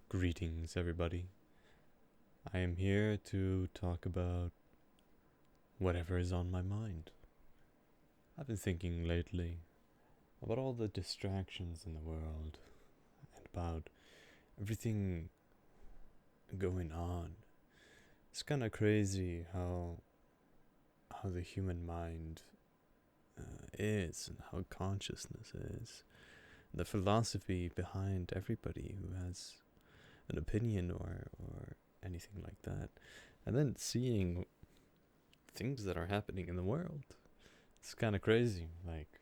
Greetings, everybody. I am here to talk about whatever is on my mind. I've been thinking lately about all the distractions in the world and about everything going on. It's kind of crazy how the human mind is and how consciousness is. The philosophy behind everybody who has an opinion or anything like that. And then seeing things that are happening in the world. It's kind of crazy. Like,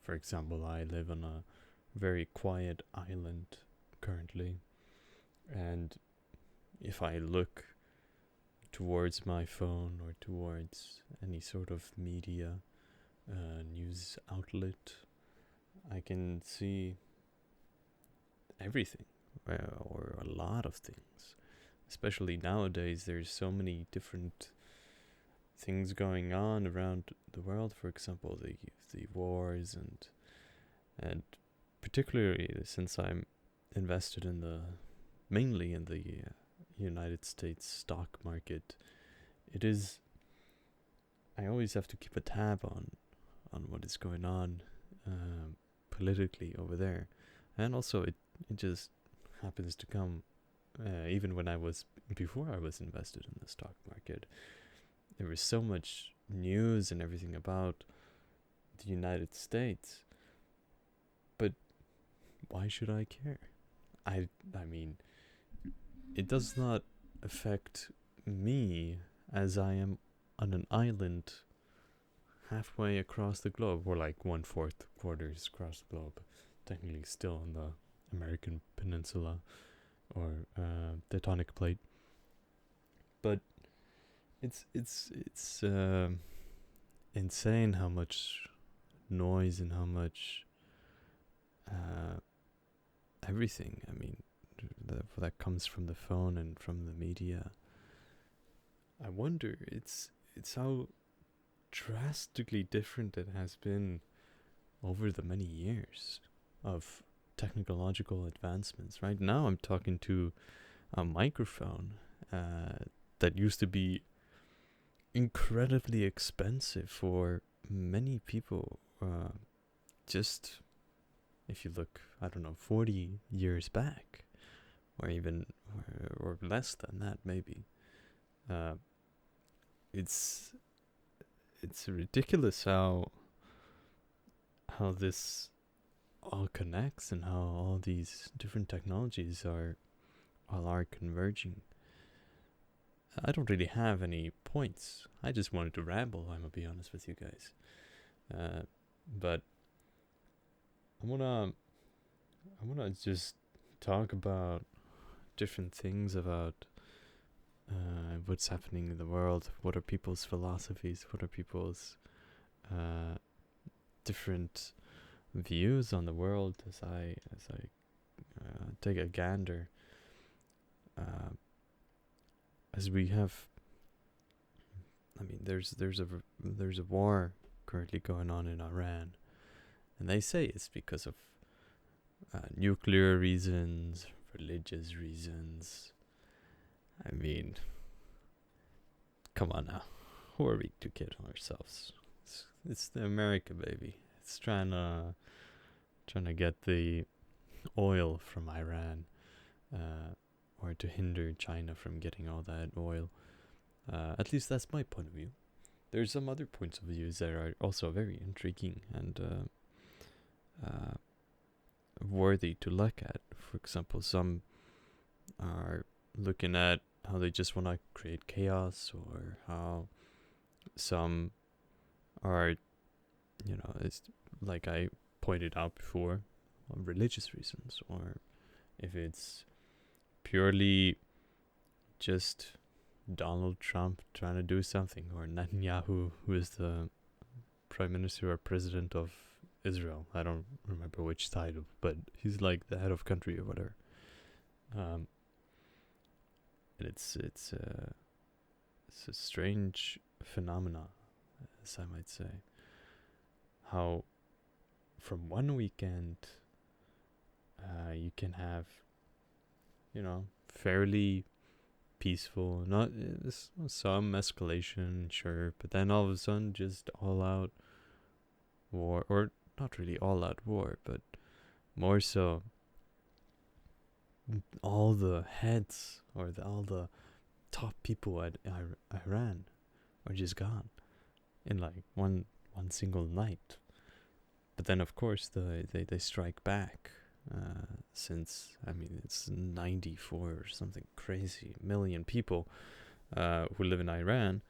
for example, I live on a very quiet island currently, and if I look towards my phone or towards any sort of media, news outlet, I can see everything or a lot of things. Especially nowadays, there's so many different things going on around the world. For example, the wars and particularly since I'm invested in the mainly in the United States stock market, it is I always have to keep a tab on what is going on politically over there, and also it just happens to come even when I was before I was invested in the stock market. There was so much news and everything about the United States, but why should I care? I mean, it does not affect me as I am on an island halfway across the globe, or like 1/4 quarters across the globe, technically still on the American Peninsula or tectonic plate. But it's insane how much noise and how much uh, everything. I mean, that comes from the phone and from the media. I wonder. It's how drastically different it has been over the many years of technological advancements. Right now, I'm talking to a microphone that used to be incredibly expensive for many people. Just if you look, I don't know, 40 years back, or even or less than that, maybe. Uh, it's it's ridiculous how this all connects and how all these different technologies all are converging. I don't really have any points. I just wanted to ramble. I'm gonna be honest with you guys, but I wanna just talk about different things about what's happening in the world. What are people's philosophies? What are people's uh, different views on the world as I take a gander. Uh, as we have, I mean, there's a war currently going on in Iran, and they say it's because of nuclear reasons, religious reasons. I mean, come on now, who are we to kid ourselves? It's the America, baby. It's trying to get the oil from Iran, or to hinder China from getting all that oil. At least that's my point of view. There's some other points of views that are also very intriguing and worthy to look at. For example, some are looking at how they just want to create chaos, or how some are, it's like I pointed out before, religious reasons, or if it's purely just Donald Trump trying to do something, or Netanyahu, who is the prime minister or president of Israel. I don't remember which title, but he's like the head of country or whatever. And it's a strange phenomena, as I might say. How from one weekend you can have fairly peaceful. Not some escalation, sure, but then all of a sudden, just all out war, or not really all out war, but more so all the heads or all the top people at Iran are just gone in like one single night. But then of course they strike back. Since it's 94 or something crazy million people who live in Iran,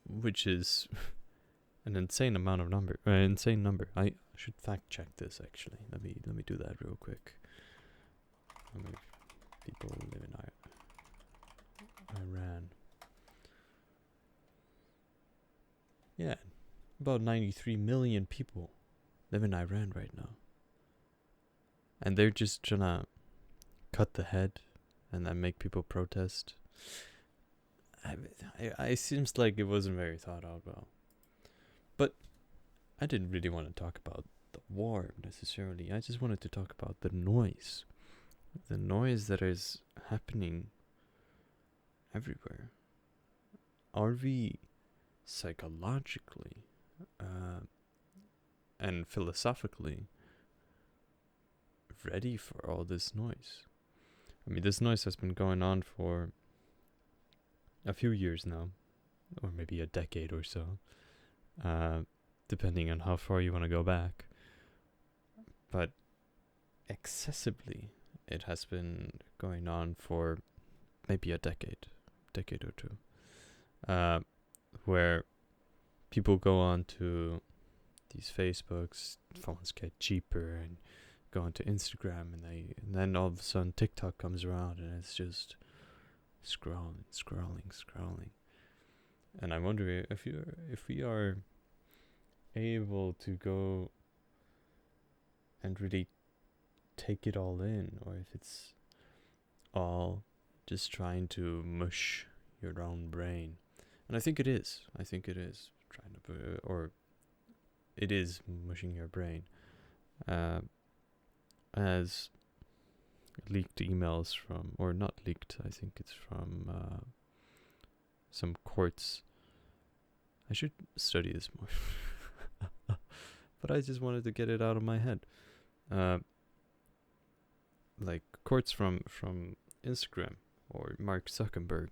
which is an insane number. I should fact check this actually. Let me do that real quick. How many people live in Iran? Yeah, about 93 million people live in Iran right now. And they're just trying to cut the head and then make people protest. It seems like it wasn't very thought out well. But I didn't really want to talk about the war necessarily. I just wanted to talk about the noise. The noise that is happening everywhere. Are we psychologically and philosophically ready for all this noise? This noise has been going on for a few years now, or maybe a decade or so, depending on how far you want to go back. But excessively, it has been going on for maybe a decade or two, where people go on to these Facebooks, phones get cheaper, and go onto Instagram, and then all of a sudden TikTok comes around, and it's just scrolling. And I wonder if we are able to go and really take it all in, or if it's all just trying to mush your own brain. And I think it is trying to, or it is mushing your brain. As leaked emails from, or not leaked, I think it's from some courts. I should study this more. But I just wanted to get it out of my head. Like courts from Instagram or Mark Zuckerberg,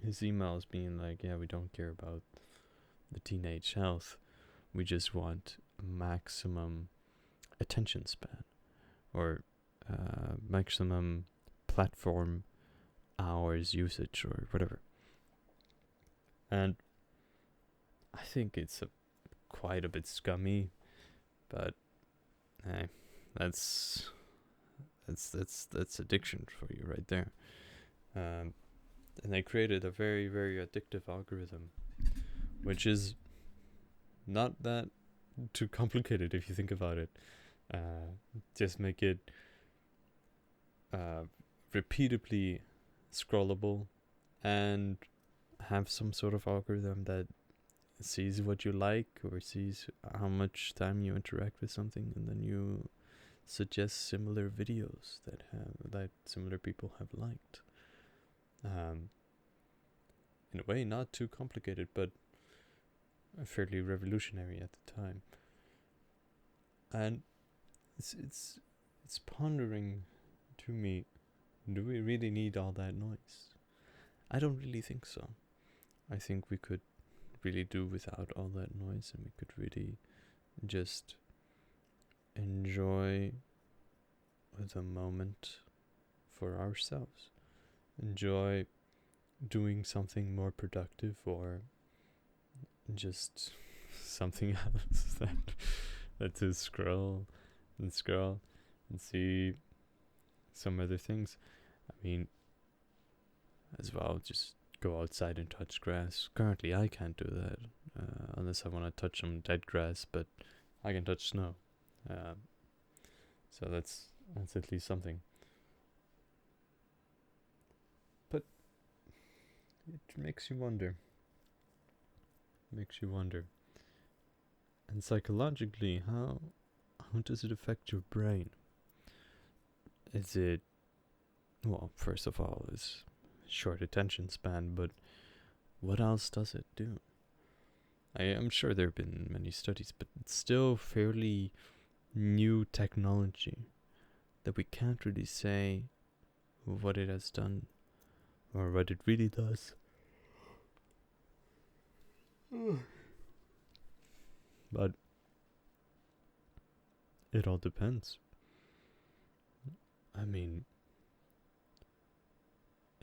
his emails being like, yeah, we don't care about the teenage health. We just want maximum attention span, or maximum platform hours usage, or whatever. And I think it's quite a bit scummy, but hey, that's addiction for you right there. And they created a very, very addictive algorithm, which is not that too complicated if you think about it. Just make it repeatedly scrollable, and have some sort of algorithm that sees what you like, or sees how much time you interact with something, and then you suggest similar videos that similar people have liked. In a way, not too complicated, but fairly revolutionary at the time. And it's pondering to me, do we really need all that noise? I don't really think so. I think we could really do without all that noise, and we could really just enjoy the moment for ourselves. Enjoy doing something more productive, or just something else that to scroll and see some other things. As well, just go outside and touch grass. Currently I can't do that unless I want to touch some dead grass, but I can touch snow, so that's at least something. But it makes you wonder. And psychologically, how does it affect your brain? Is it well, first of all, is short attention span, but what else does it do? I am sure there have been many studies, but it's still fairly new technology that we can't really say what it has done or what it really does. But it all depends. I mean,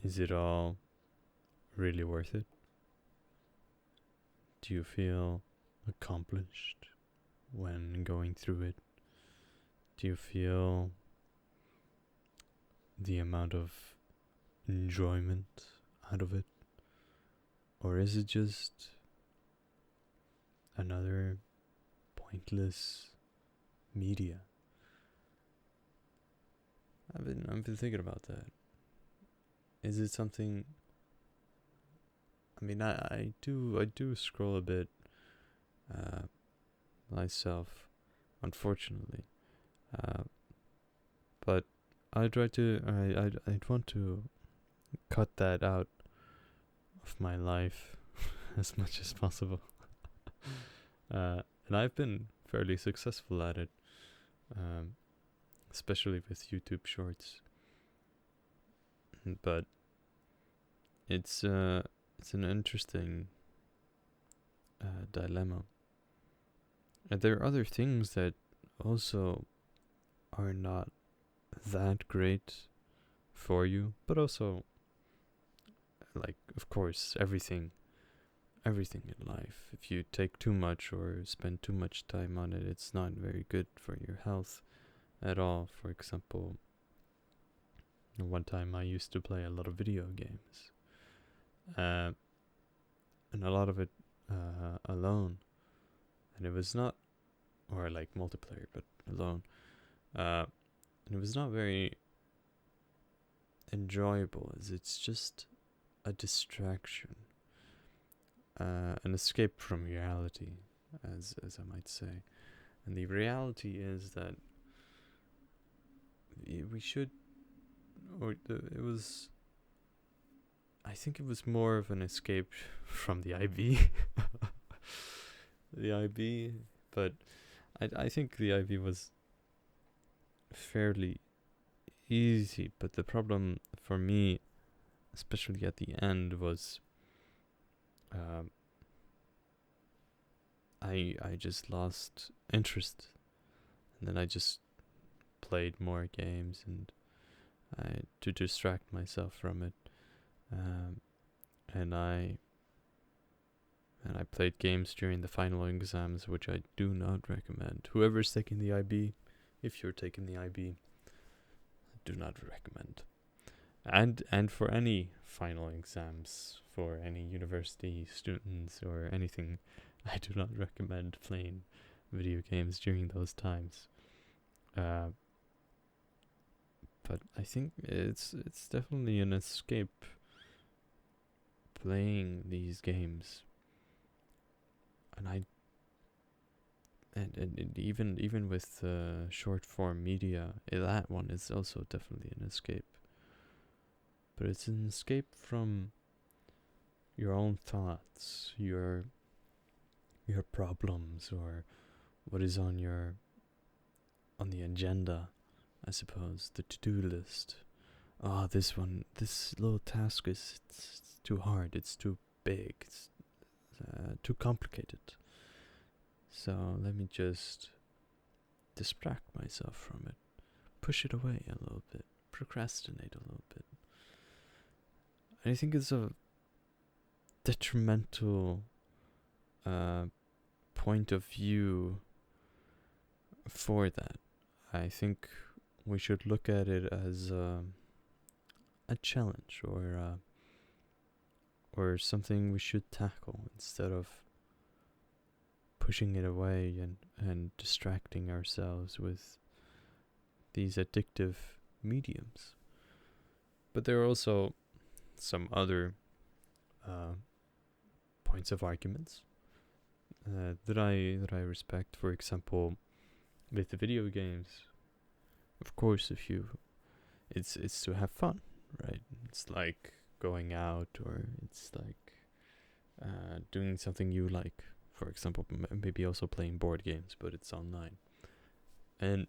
is it all really worth it? Do you feel accomplished when going through it? Do you feel the amount of enjoyment out of it? Or is it just another pointless media? I've been thinking about that. Is it something? I mean, I do scroll a bit myself, unfortunately, but I'd want to cut that out of my life as much as possible. And I've been fairly successful at it, especially with YouTube Shorts. But it's an interesting dilemma. And there are other things that also are not that great for you, but also, like, of course, everything in life. If you take too much or spend too much time on it, it's not very good for your health at all. For example, one time I used to play a lot of video games, and a lot of it alone, and it was not, or like multiplayer, but alone, and it was not very enjoyable, as it's just a distraction, an escape from reality, as I might say. And the reality is that we should, it was, I think it was more of an escape from the IB. The IB, but I think the IB was fairly easy, but the problem for me, especially at the end, was I just lost interest, and then I just played more games and to distract myself from it, and I played games during the final exams, which I do not recommend. Whoever's taking the IB, if you're taking the IB, I do not recommend. And for any final exams, for any university students or anything, I do not recommend playing video games during those times. But I think it's definitely an escape playing these games. And even with short form media, that one is also definitely an escape. But it's an escape from your own thoughts, your problems, or what is on the agenda, I suppose, the to-do list. This little task it's too hard, it's too big, it's too complicated. So let me just distract myself from it, push it away a little bit, procrastinate a little bit. And I think it's a detrimental point of view for that. I think we should look at it as a challenge, or something we should tackle, instead of pushing it away and distracting ourselves with these addictive mediums. But there are also some other points of arguments that I respect. For example, with the video games, of course, it's to have fun. right? It's like going out, or it's like doing something you like. For example, maybe also playing board games, but it's online. And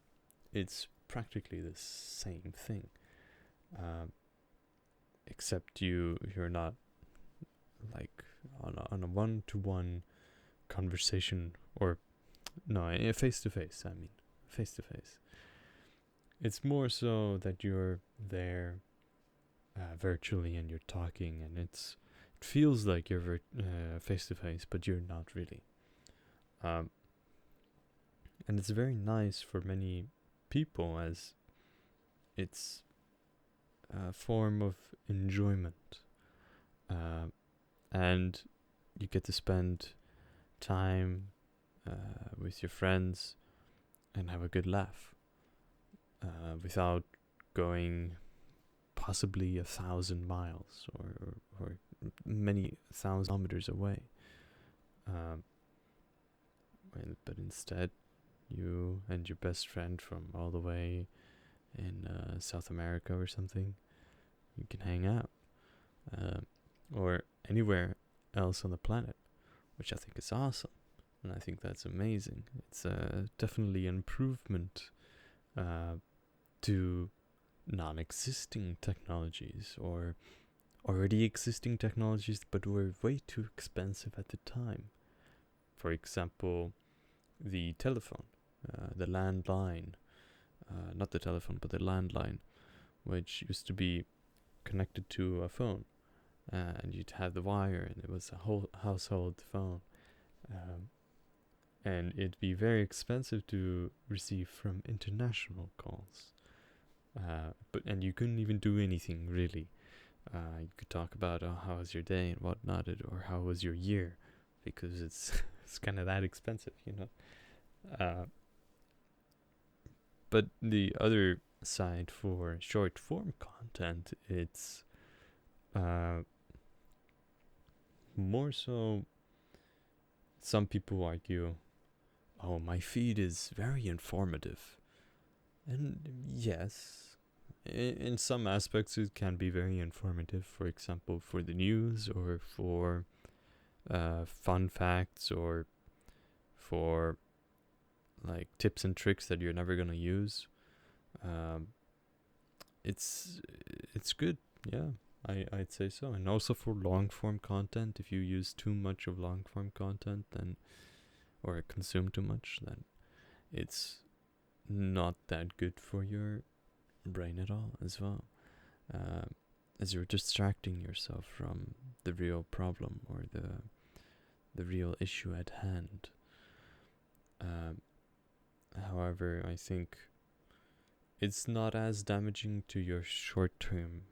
it's practically the same thing, except you're not like on a one-to-one conversation, or no, face to face. I mean, face to face. It's more so that you're there virtually and you're talking, and it feels like you're face to face, but you're not really. And it's very nice for many people, as it's a form of enjoyment, and you get to spend time with your friends and have a good laugh without going possibly 1,000 miles or many thousand kilometers away. But instead, you and your best friend from all the way in South America or something, you can hang out, or anywhere else on the planet, which I think is awesome, and I think that's amazing. It's definitely an improvement to non-existing technologies, or already existing technologies but were way too expensive at the time. For example, the telephone, the landline, not the telephone, but the landline, which used to be connected to a phone, and you'd have the wire, and it was a whole household phone, and it'd be very expensive to receive from international calls. And you couldn't even do anything really. You could talk about how was your day and whatnot, or how was your year, because it's it's kind of that expensive, you know. But the other side for short form content, it's more so. Some people argue, "Oh, my feed is very informative," and yes, in some aspects it can be very informative. For example, for the news, or for fun facts, or for like tips and tricks that you're never gonna use. It's good, yeah. I'd say so. And also for long form content, if you use too much of long form content, then, or consume too much, then it's not that good for your brain at all as well, as you're distracting yourself from the real problem, or the real issue at hand. However, I think it's not as damaging to your short-term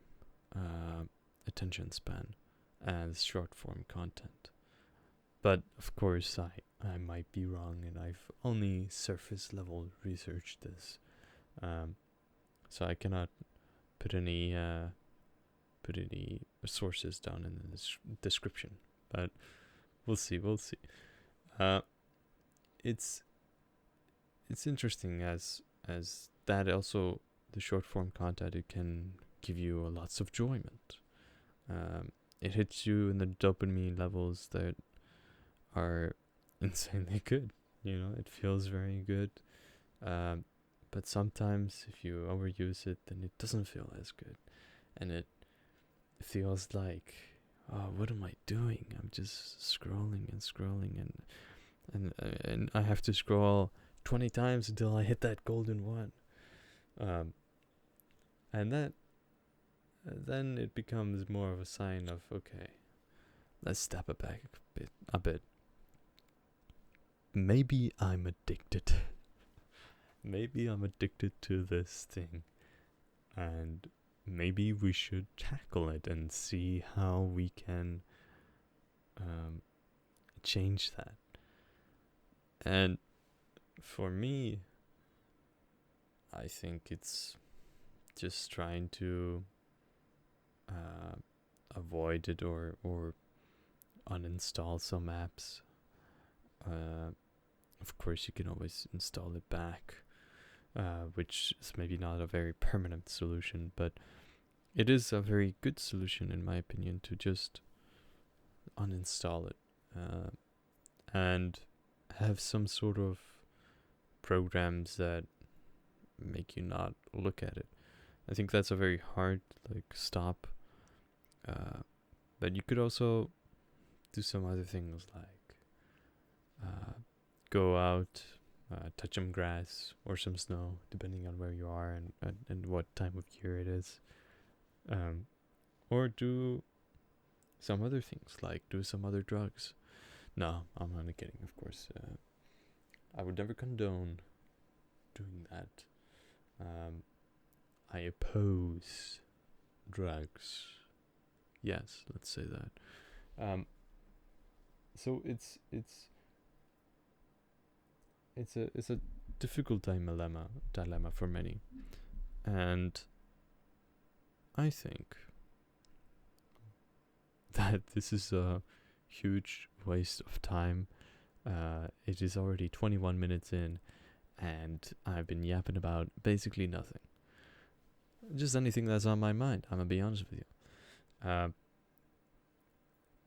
attention span as short-form content. But of course, I might be wrong, and I've only surface-level researched this, so I cannot put any sources down in the description. But we'll see. It's interesting, as that also, the short form content, it can give you lots of enjoyment. It hits you in the dopamine levels that are insanely good. You know, it feels very good. But sometimes if you overuse it, then it doesn't feel as good, and it feels like, oh, what am I doing? I'm just scrolling and scrolling, and I have to scroll 20 times until I hit that golden one. And that then it becomes more of a sign of, okay, let's step it back a bit. Maybe I'm addicted. Maybe I'm addicted to this thing, and maybe we should tackle it and see how we can change that. And for me, I think it's just trying to avoid it, or uninstall some apps. Of course, you can always install it back, which is maybe not a very permanent solution, but it is a very good solution, in my opinion, to just uninstall it and have some sort of programs that make you not look at it. I think that's a very hard stop. But you could also do some other things like go out, touch some grass or some snow, depending on where you are and what time of year it is. Or do some other things, like do some other drugs. No, I'm only kidding, of course. I would never condone doing that. I oppose drugs. Yes, let's say that. So it's a difficult dilemma for many, and I think that this is a huge waste of time. It is already 21 minutes in, and I've been yapping about basically nothing. Just anything that's on my mind. I'm gonna be honest with you.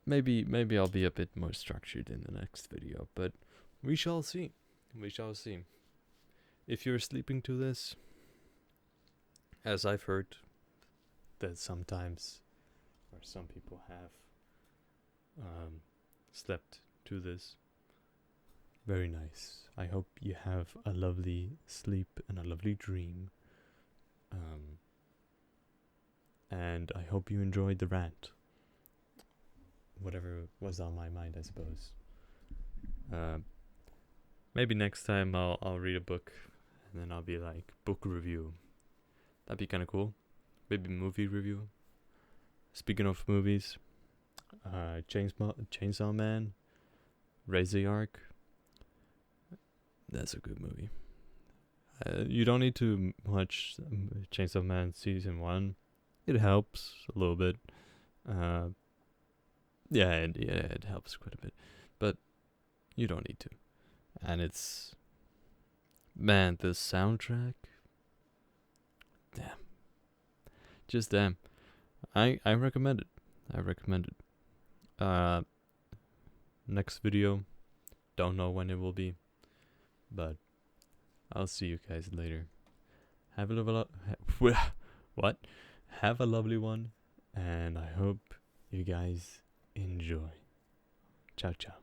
Maybe I'll be a bit more structured in the next video, but we shall see. We shall see. If you're sleeping to this, as I've heard that sometimes, or some people have, slept to this, very nice. I hope you have a lovely sleep and a lovely dream. And I hope you enjoyed the rant. Whatever was on my mind, I suppose. Maybe next time I'll read a book, and then I'll be like, book review. That'd be kind of cool. Maybe movie review. Speaking of movies, Chainsaw Man, Raise the Ark. That's a good movie. You don't need to watch Chainsaw Man season 1. It helps a little bit. Yeah, it helps quite a bit, but you don't need to. And it's, man, the soundtrack, damn, just damn. I recommend it. Next video, don't know when it will be, but I'll see you guys later. Have a lovely what? Have a lovely one, and I hope you guys enjoy. Ciao, ciao.